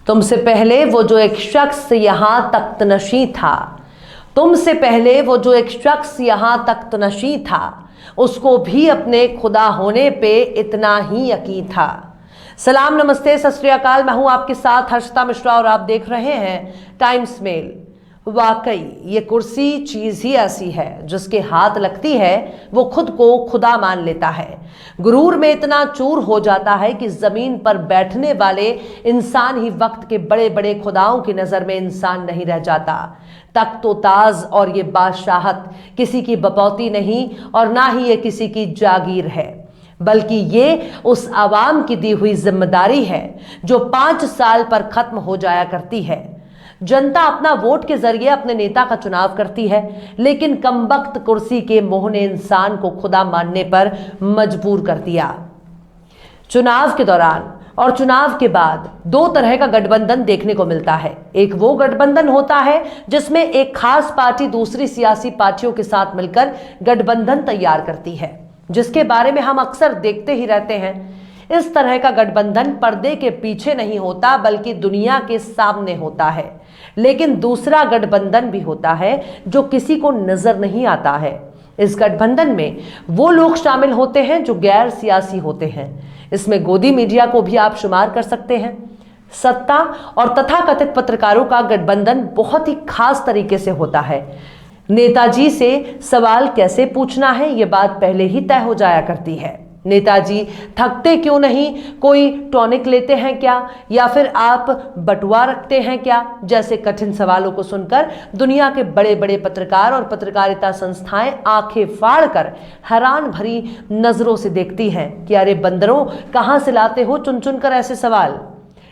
तुमसे पहले वो जो एक शख्स यहां तख्तनशी था, तुमसे पहले वो जो एक शख्स यहां तख्तनशी था, उसको भी अपने खुदा होने पे इतना ही यकीन था। सलाम, नमस्ते, सत श्री अकाल। मैं हूं आपके साथ हर्षिता मिश्रा और आप देख रहे हैं टाइम्स मेल। वाकई ये कुर्सी चीज ही ऐसी है, जिसके हाथ लगती है वो खुद को खुदा मान लेता है। गुरूर में इतना चूर हो जाता है कि जमीन पर बैठने वाले इंसान ही वक्त के बड़े बड़े खुदाओं की नजर में इंसान नहीं रह जाता। तख्तो ताज और ये बादशाहत किसी की बपौती नहीं और ना ही ये किसी की जागीर है, बल्कि ये उस आवाम की दी हुई जिम्मेदारी है जो 5 साल पर खत्म हो जाया करती है। जनता अपना वोट के जरिए अपने नेता का चुनाव करती है, लेकिन कमबख्त कुर्सी के मोह ने इंसान को खुदा मानने पर मजबूर कर दिया। चुनाव के दौरान और चुनाव के बाद 2 तरह का गठबंधन देखने को मिलता है। एक वो गठबंधन होता है जिसमें एक खास पार्टी दूसरी सियासी पार्टियों के साथ मिलकर गठबंधन तैयार करती है, जिसके बारे में हम अक्सर देखते ही रहते हैं। इस तरह का गठबंधन पर्दे के पीछे नहीं होता, बल्कि दुनिया के सामने होता है। लेकिन दूसरा गठबंधन भी होता है जो किसी को नजर नहीं आता है। इस गठबंधन में वो लोग शामिल होते हैं जो गैर सियासी होते हैं। इसमें गोदी मीडिया को भी आप शुमार कर सकते हैं। सत्ता और तथाकथित पत्रकारों का गठबंधन बहुत ही खास तरीके से होता है। नेताजी से सवाल कैसे पूछना है, ये बात पहले ही तय हो जाया करती है। नेताजी थकते क्यों नहीं, कोई टॉनिक लेते हैं क्या, या फिर आप बटुआ रखते हैं क्या, जैसे कठिन सवालों को सुनकर दुनिया के बड़े बड़े पत्रकार और पत्रकारिता संस्थाएं आंखें फाड़कर हैरान भरी नजरों से देखती हैं कि अरे बंदरों, कहां से लाते हो चुन चुन कर ऐसे सवाल।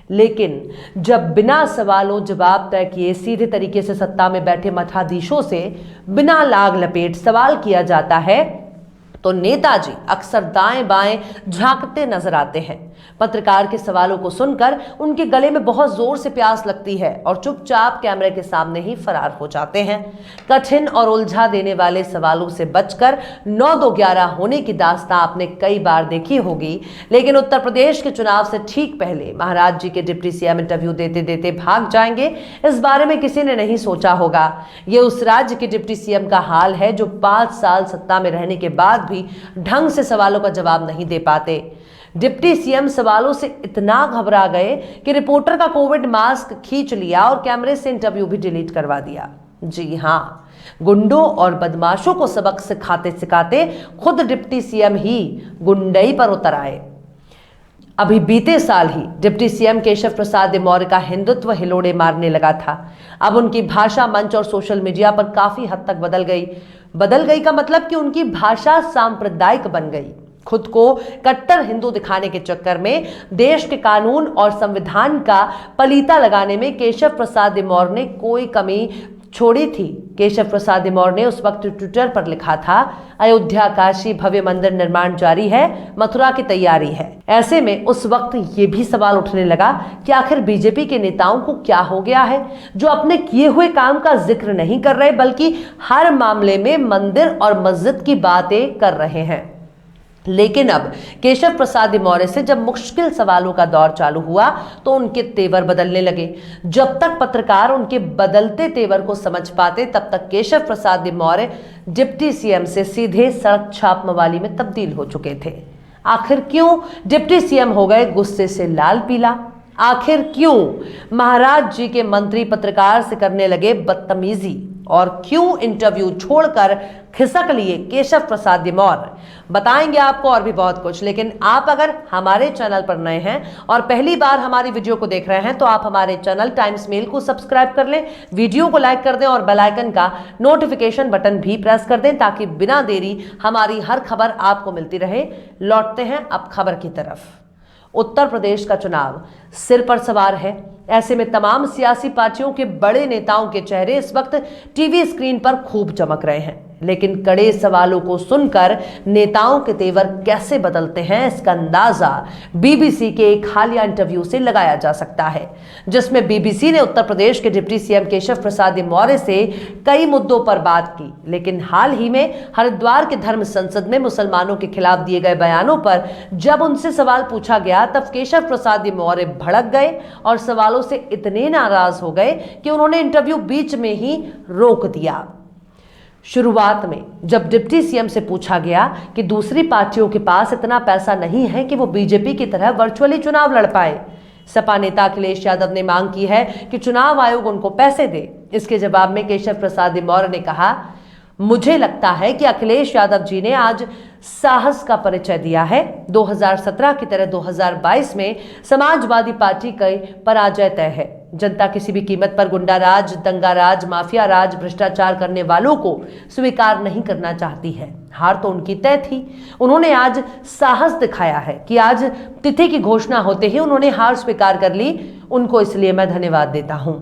लेकिन जब बिना सवालों जवाब तय किए सीधे तरीके से सत्ता में बैठे मठाधीशों से बिना लाग लपेट सवाल किया जाता है, तो नेताजी अक्सर दाएं बाएं झांकते नजर आते हैं। पत्रकार के सवालों को सुनकर उनके गले में बहुत जोर से प्यास लगती है और चुपचाप कैमरे के सामने ही फरार हो जाते हैं। कठिन और उलझा देने वाले सवालों से बचकर 9-2-11 होने की दास्तां आपने कई बार देखी होगी। लेकिन उत्तर प्रदेश के चुनाव से ठीक पहले महाराज जी के डिप्टी सीएम इंटरव्यू देते देते भाग जाएंगे, इस बारे में किसी ने नहीं सोचा होगा। ये उस राज्य के डिप्टी सीएम का हाल है जो 5 साल सत्ता में रहने के बाद भी ढंग से सवालों का जवाब नहीं दे पाते। डिप्टी सीएम सवालों से इतना घबरा गए कि रिपोर्टर का कोविड मास्क खींच लिया और कैमरे से इंटरव्यू भी डिलीट करवा दिया। जी हां, गुंडों और बदमाशों को सबक सिखाते सिखाते खुद डिप्टी सीएम ही गुंडई पर उतर आए। अभी बीते साल ही डिप्टी सीएम केशव प्रसाद मौर्य का हिंदुत्व हिलोड़े मारने लगा था। अब उनकी भाषा मंच और सोशल मीडिया पर काफी हद तक बदल गई का मतलब कि उनकी भाषा सांप्रदायिक बन गई। खुद को कट्टर हिंदू दिखाने के चक्कर में देश के कानून और संविधान का पलीता लगाने में केशव प्रसाद मौर्य ने कोई कमी छोड़ी थी। केशव प्रसाद मौर्य ने उस वक्त ट्विटर पर लिखा था, अयोध्या काशी भव्य मंदिर निर्माण जारी है, मथुरा की तैयारी है। ऐसे में उस वक्त ये भी सवाल उठने लगा कि आखिर बीजेपी के नेताओं को क्या हो गया है जो अपने किए हुए काम का जिक्र नहीं कर रहे, बल्कि हर मामले में मंदिर और मस्जिद की बातें कर रहे हैं। लेकिन अब केशव प्रसाद मौर्य से जब मुश्किल सवालों का दौर चालू हुआ तो उनके तेवर बदलने लगे। जब तक पत्रकार उनके बदलते तेवर को समझ पाते, तब तक केशव प्रसाद मौर्य डिप्टी सीएम से सीधे सड़क छाप मवाली में तब्दील हो चुके थे। आखिर क्यों डिप्टी सीएम हो गए गुस्से से लाल पीला? आखिर क्यों महाराज जी के मंत्री पत्रकार से करने लगे बदतमीजी? और क्यों इंटरव्यू छोड़कर खिसक लिए केशव प्रसाद मौर्य? बताएंगे आपको और भी बहुत कुछ। लेकिन आप अगर हमारे चैनल पर नए हैं और पहली बार हमारी वीडियो को देख रहे हैं तो आप हमारे चैनल टाइम्स मेल को सब्सक्राइब कर लें, वीडियो को लाइक कर दें और बेल आइकन का नोटिफिकेशन बटन भी प्रेस कर दें, ताकि बिना देरी हमारी हर खबर आपको मिलती रहे। लौटते हैं अब खबर की तरफ। उत्तर प्रदेश का चुनाव सिर पर सवार है। ऐसे में तमाम सियासी पार्टियों के बड़े नेताओं के चेहरे इस वक्त टीवी स्क्रीन पर खूब चमक रहे हैं। लेकिन कड़े सवालों को सुनकर नेताओं के तेवर कैसे बदलते हैं, इसका अंदाजा बीबीसी के एक हालिया इंटरव्यू से लगाया जा सकता है, जिसमें बीबीसी ने उत्तर प्रदेश के डिप्टी सीएम केशव प्रसाद मौर्य से कई मुद्दों पर बात की। लेकिन हाल ही में हरिद्वार के धर्म संसद में मुसलमानों के खिलाफ दिए गए बयानों पर जब उनसे सवाल पूछा गया, तब केशव प्रसाद मौर्य भड़क गए और सवालों सवालों से इतने नाराज हो गए कि उन्होंने इंटरव्यू बीच में ही रोक दिया। शुरुआत में जब डिप्टी सीएम से पूछा गया कि दूसरी पार्टियों के पास इतना पैसा नहीं है कि वो बीजेपी की तरह वर्चुअली चुनाव लड़ पाए, सपा नेता अखिलेश यादव ने मांग की है कि चुनाव आयोग उनको पैसे दे। इसके जवाब में केशव प्रसाद मौर्य ने कहा, मुझे लगता है कि अखिलेश यादव जी ने आज साहस का परिचय दिया है। 2017 की तरह 2022 में समाजवादी पार्टी का पराजय तय है। जनता किसी भी कीमत पर गुंडा राज, दंगा राज, माफिया राज, भ्रष्टाचार करने वालों को स्वीकार नहीं करना चाहती है। हार तो उनकी तय थी। उन्होंने आज साहस दिखाया है कि आज तिथि की घोषणा होते ही उन्होंने हार स्वीकार कर ली। उनको इसलिए मैं धन्यवाद देता हूं।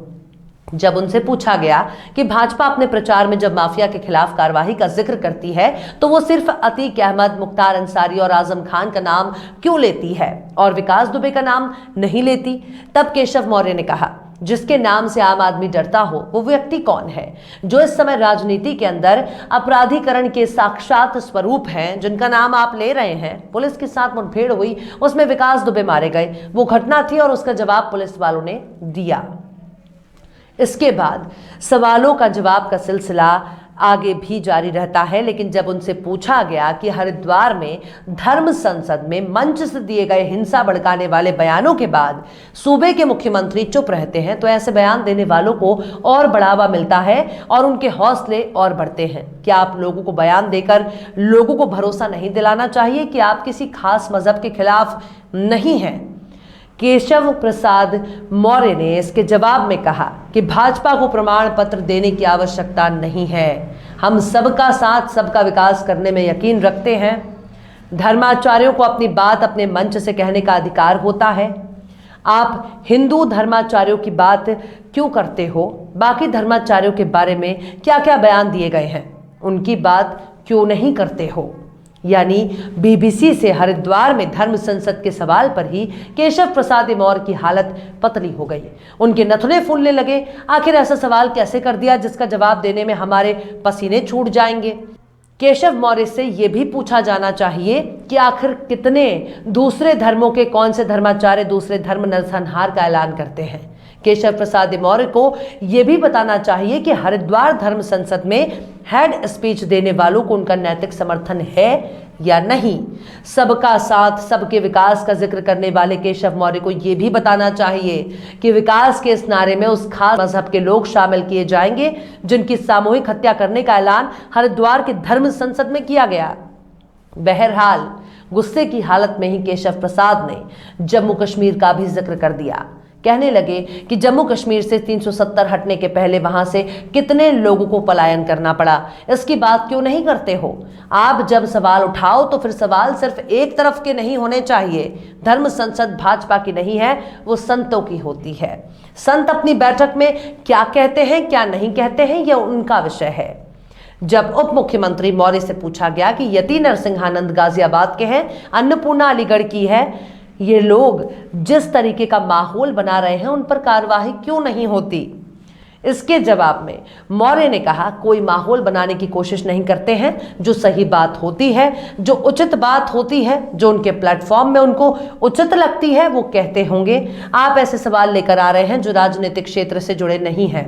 जब उनसे पूछा गया कि भाजपा अपने प्रचार में जब माफिया के खिलाफ कार्रवाई का जिक्र करती है तो वो सिर्फ अतीक अहमद, मुख्तार अंसारी और आजम खान का नाम क्यों लेती है और विकास दुबे का नाम नहीं लेती, तब केशव मौर्य ने कहा, जिसके नाम से आम आदमी डरता हो वो व्यक्ति कौन है? जो इस समय राजनीति के अंदर अपराधीकरण के साक्षात स्वरूप हैं, जिनका नाम आप ले रहे हैं। पुलिस के साथ मुठभेड़ हुई, उसमें विकास दुबे मारे गए, वो घटना थी और उसका जवाब पुलिस वालों ने दिया। इसके बाद सवालों का जवाब का सिलसिला आगे भी जारी रहता है, लेकिन जब उनसे पूछा गया कि हरिद्वार में धर्म संसद में मंच से दिए गए हिंसा भड़काने वाले बयानों के बाद सूबे के मुख्यमंत्री चुप रहते हैं तो ऐसे बयान देने वालों को और बढ़ावा मिलता है और उनके हौसले और बढ़ते हैं। क्या आप लोगों को बयान देकर लोगों को भरोसा नहीं दिलाना चाहिए कि आप किसी खास मजहब के खिलाफ नहीं हैं? केशव प्रसाद मौर्य ने इसके जवाब में कहा कि भाजपा को प्रमाण पत्र देने की आवश्यकता नहीं है। हम सबका साथ, सबका विकास करने में यकीन रखते हैं। धर्माचार्यों को अपनी बात अपने मंच से कहने का अधिकार होता है। आप हिंदू धर्माचार्यों की बात क्यों करते हो? बाकी धर्माचार्यों के बारे में क्या क्या बयान दिए गए हैं, उनकी बात क्यों नहीं करते हो? यानी बीबीसी से हरिद्वार में धर्म संसद के सवाल पर ही केशव प्रसाद मौर्य की हालत पतली हो गई। उनके नथुने फूलने लगे। आखिर ऐसा सवाल कैसे कर दिया जिसका जवाब देने में हमारे पसीने छूट जाएंगे? केशव मौर्य से यह भी पूछा जाना चाहिए कि आखिर कितने दूसरे धर्मों के कौन से धर्माचार्य दूसरे धर्म नरसंहार का ऐलान करते हैं। केशव प्रसाद मौर्य को यह भी बताना चाहिए कि हरिद्वार धर्म संसद में हेड स्पीच देने वालों को उनका नैतिक समर्थन है या नहीं। सबका साथ, सबके विकास का जिक्र करने वाले केशव मौर्य को यह भी बताना चाहिए कि विकास के इस नारे में उस खास मजहब के लोग शामिल किए जाएंगे जिनकी सामूहिक हत्या करने का ऐलान हरिद्वार के धर्म संसद में किया गया। बहरहाल गुस्से की हालत में ही केशव प्रसाद ने जम्मू कश्मीर का भी जिक्र कर दिया। कहने लगे कि जम्मू कश्मीर से 370 हटने के पहले वहां से कितने लोगों को पलायन करना पड़ा, इसकी बात क्यों नहीं करते हो? आप जब सवाल उठाओ तो फिर सवाल सिर्फ एक तरफ के नहीं होने चाहिए। धर्म संसद भाजपा की नहीं है, वो संतों की होती है। संत अपनी बैठक में क्या कहते हैं, क्या नहीं कहते हैं, यह उनका विषय है। जब उप मुख्यमंत्री मौर्य से पूछा गया कि यति नरसिंहानंद गाजियाबाद के हैं, अन्नपूर्णा अलीगढ़ की है, ये लोग जिस तरीके का माहौल बना रहे हैं उन पर कार्रवाई क्यों नहीं होती? इसके जवाब में मौर्य ने कहा, कोई माहौल बनाने की कोशिश नहीं करते हैं। जो सही बात होती है, जो उचित बात होती है, जो उनके प्लेटफॉर्म में उनको उचित लगती है, वो कहते होंगे। आप ऐसे सवाल लेकर आ रहे हैं जो राजनीतिक क्षेत्र से जुड़े नहीं हैं।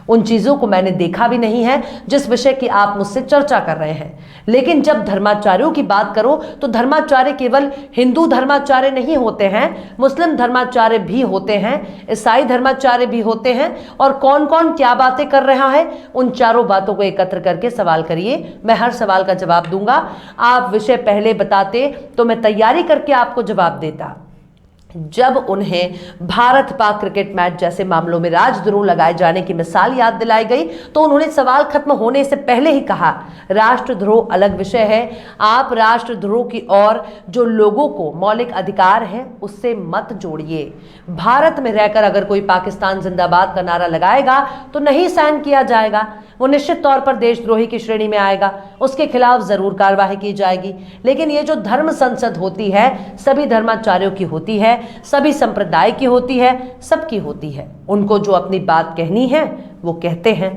उन चीज़ों को मैंने देखा भी नहीं है जिस विषय की आप मुझसे चर्चा कर रहे हैं। लेकिन जब धर्माचार्यों की बात करो तो धर्माचार्य केवल हिंदू धर्माचार्य नहीं होते हैं, मुस्लिम धर्माचार्य भी होते हैं, ईसाई धर्माचार्य भी होते हैं। और कौन कौन क्या बातें कर रहा है, उन चारों बातों को एकत्र करके सवाल करिए। मैं हर सवाल का जवाब दूंगा। आप विषय पहले बताते तो मैं तैयारी करके आपको जवाब देता। जब उन्हें भारत पाक क्रिकेट मैच जैसे मामलों में राजद्रोह लगाए जाने की मिसाल याद दिलाई गई तो उन्होंने सवाल खत्म होने से पहले ही कहा, राष्ट्रद्रोह अलग विषय है। आप राष्ट्रद्रोह की ओर जो लोगों को मौलिक अधिकार है उससे मत जोड़िए। भारत में रहकर अगर कोई पाकिस्तान जिंदाबाद का नारा लगाएगा तो नहीं सहन किया जाएगा। वो निश्चित तौर पर देशद्रोही की श्रेणी में आएगा, उसके खिलाफ जरूर कार्रवाई की जाएगी। लेकिन ये जो धर्म संसद होती है, सभी धर्माचार्यों की होती है, सभी संप्रदाय की होती है, सबकी होती है। उनको जो अपनी बात कहनी है वो कहते हैं।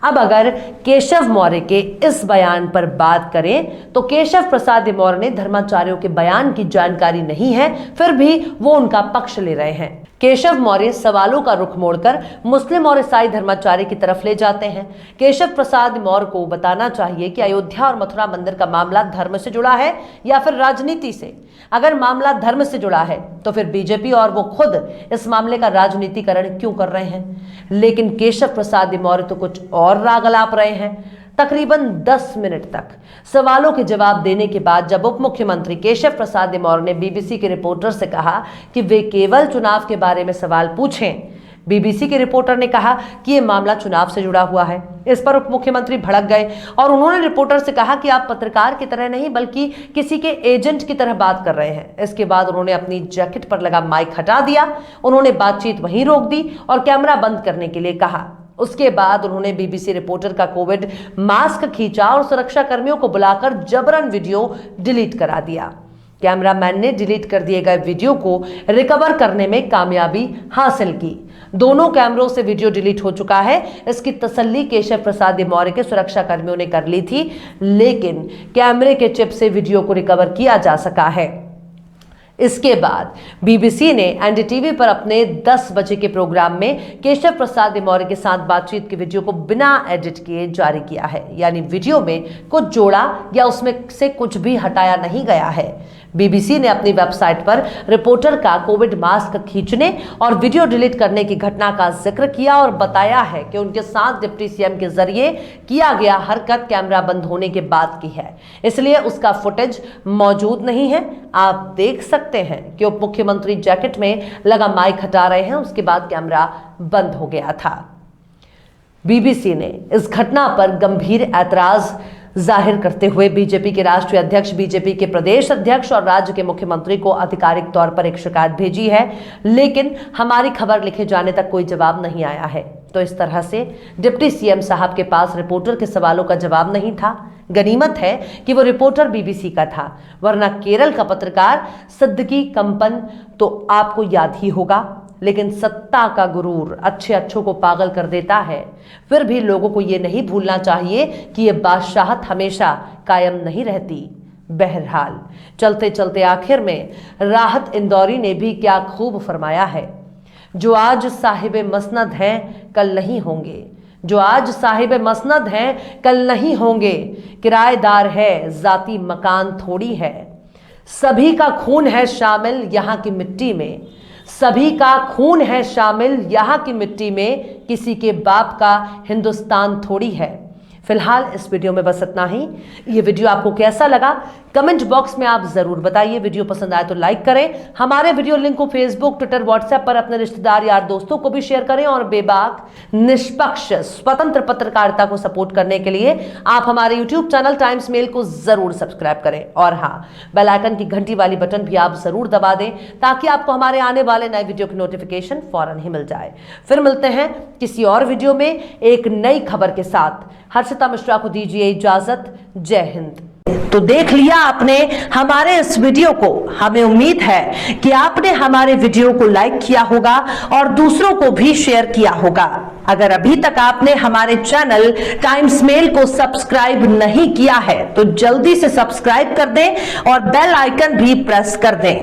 अब अगर केशव मौर्य के इस बयान पर बात करें तो केशव प्रसाद मौर्य ने धर्माचार्यों के बयान की जानकारी नहीं है, फिर भी वो उनका पक्ष ले रहे हैं। केशव मौर्य सवालों का रुख मोड़कर मुस्लिम और ईसाई धर्माचार्य की तरफ ले जाते हैं। केशव प्रसाद मौर्य को बताना चाहिए कि अयोध्या और मथुरा मंदिर का मामला धर्म से जुड़ा है या फिर राजनीति से। अगर मामला धर्म से जुड़ा है तो फिर बीजेपी और वो खुद इस मामले का राजनीतिकरण क्यों कर रहे हैं। लेकिन केशव प्रसाद मौर्य तो कुछ और राग अलाप रहे हैं। तकरीबन 10 मिनट तक सवालों के जवाब देने के बाद जब उप मुख्यमंत्री केशव प्रसाद मौर्य ने बीबीसी के रिपोर्टर से कहा कि वे केवल चुनाव के बारे में सवाल पूछें, बीबीसी के रिपोर्टर ने कहा कि यह मामला चुनाव से जुड़ा हुआ है। इस पर उप मुख्यमंत्री भड़क गए और उन्होंने रिपोर्टर से कहा कि आप पत्रकार की तरह नहीं बल्कि किसी के एजेंट की तरह बात कर रहे हैं। इसके बाद उन्होंने अपनी जैकेट पर लगा माइक हटा दिया, उन्होंने बातचीत वहीं रोक दी और कैमरा बंद करने के लिए कहा। उसके बाद उन्होंने बीबीसी रिपोर्टर का कोविड मास्क खींचा और सुरक्षा कर्मियों को बुलाकर जबरन वीडियो डिलीट करा दिया। कैमरामैन ने डिलीट कर दिए गए वीडियो को रिकवर करने में कामयाबी हासिल की। दोनों कैमरों से वीडियो डिलीट हो चुका है। इसकी तसल्ली केशव प्रसाद मौर्य के सुरक्षा कर्मियों ने कर ली थी, लेकिन कैमरे के चिप से वीडियो को रिकवर किया जा सका है। इसके बाद बीबीसी ने एनडीटीवी पर अपने 10 बजे के प्रोग्राम में केशव प्रसाद मौर्य के साथ बातचीत के वीडियो को बिना एडिट किए जारी किया है। यानी वीडियो में कुछ जोड़ा या उसमें से कुछ भी हटाया नहीं गया है। बीबीसी ने अपनी वेबसाइट पर रिपोर्टर का कोविड मास्क खींचने और वीडियो डिलीट करने की घटना का जिक्र किया और बताया है कि उनके साथ डिप्टी सीएम के जरिए किया गया हरकत कैमरा बंद होने के बाद की है, इसलिए उसका फुटेज मौजूद नहीं है। आप देख सकते हैं कि उप मुख्यमंत्री जैकेट में लगा माइक हटा रहे हैं, उसके बाद कैमरा बंद हो गया था। बीबीसी ने इस घटना पर गंभीर ऐतराज जाहिर करते हुए बीजेपी के राष्ट्रीय अध्यक्ष, बीजेपी के प्रदेश अध्यक्ष और राज्य के मुख्यमंत्री को आधिकारिक तौर पर एक शिकायत भेजी है, लेकिन हमारी खबर लिखे जाने तक कोई जवाब नहीं आया है। तो इस तरह से डिप्टी सीएम साहब के पास रिपोर्टर के सवालों का जवाब नहीं था। गनीमत है कि वो रिपोर्टर बीबीसी का था, वरना केरल का पत्रकार सिद्दीकी कंपन तो आपको याद ही होगा। लेकिन सत्ता का गुरूर अच्छे अच्छों को पागल कर देता है। फिर भी लोगों को ये नहीं भूलना चाहिए कि ये बादशाहत हमेशा कायम नहीं रहती। बहरहाल चलते चलते आखिर में राहत इंदौरी ने भी क्या खूब फरमाया है, जो आज साहिब मसनद हैं कल नहीं होंगे, जो आज साहिब मसनद हैं कल नहीं होंगे, किराएदार है जाती मकान थोड़ी है, सभी का खून है शामिल यहाँ की मिट्टी में, सभी का खून है शामिल यहाँ की मिट्टी में, किसी के बाप का हिंदुस्तान थोड़ी है। फिलहाल इस वीडियो में बस इतना ही। ये वीडियो आपको कैसा लगा कमेंट बॉक्स में आप जरूर बताइए। वीडियो पसंद आए तो लाइक करें। हमारे वीडियो लिंक को फेसबुक, ट्विटर, व्हाट्सएप पर अपने रिश्तेदार यार दोस्तों को भी शेयर करें और बेबाक, निष्पक्ष, स्वतंत्र पत्रकारिता को सपोर्ट करने के लिए आप हमारे यूट्यूब चैनल टाइम्स मेल को जरूर सब्सक्राइब करें। और हाँ, बेल आइकन की घंटी वाली बटन भी आप जरूर दबा दें ताकि आपको हमारे आने वाले नए वीडियो की नोटिफिकेशन फौरन ही मिल जाए। फिर मिलते हैं किसी और वीडियो में एक नई खबर के साथ। हर्षिता मिश्रा को दीजिए इजाजत। जय हिंद। तो देख लिया आपने हमारे इस वीडियो को। हमें उम्मीद है कि आपने हमारे वीडियो को लाइक किया होगा और दूसरों को भी शेयर किया होगा। अगर अभी तक आपने हमारे चैनल टाइम्स मेल को सब्सक्राइब नहीं किया है तो जल्दी से सब्सक्राइब कर दें और बेल आइकन भी प्रेस कर दें।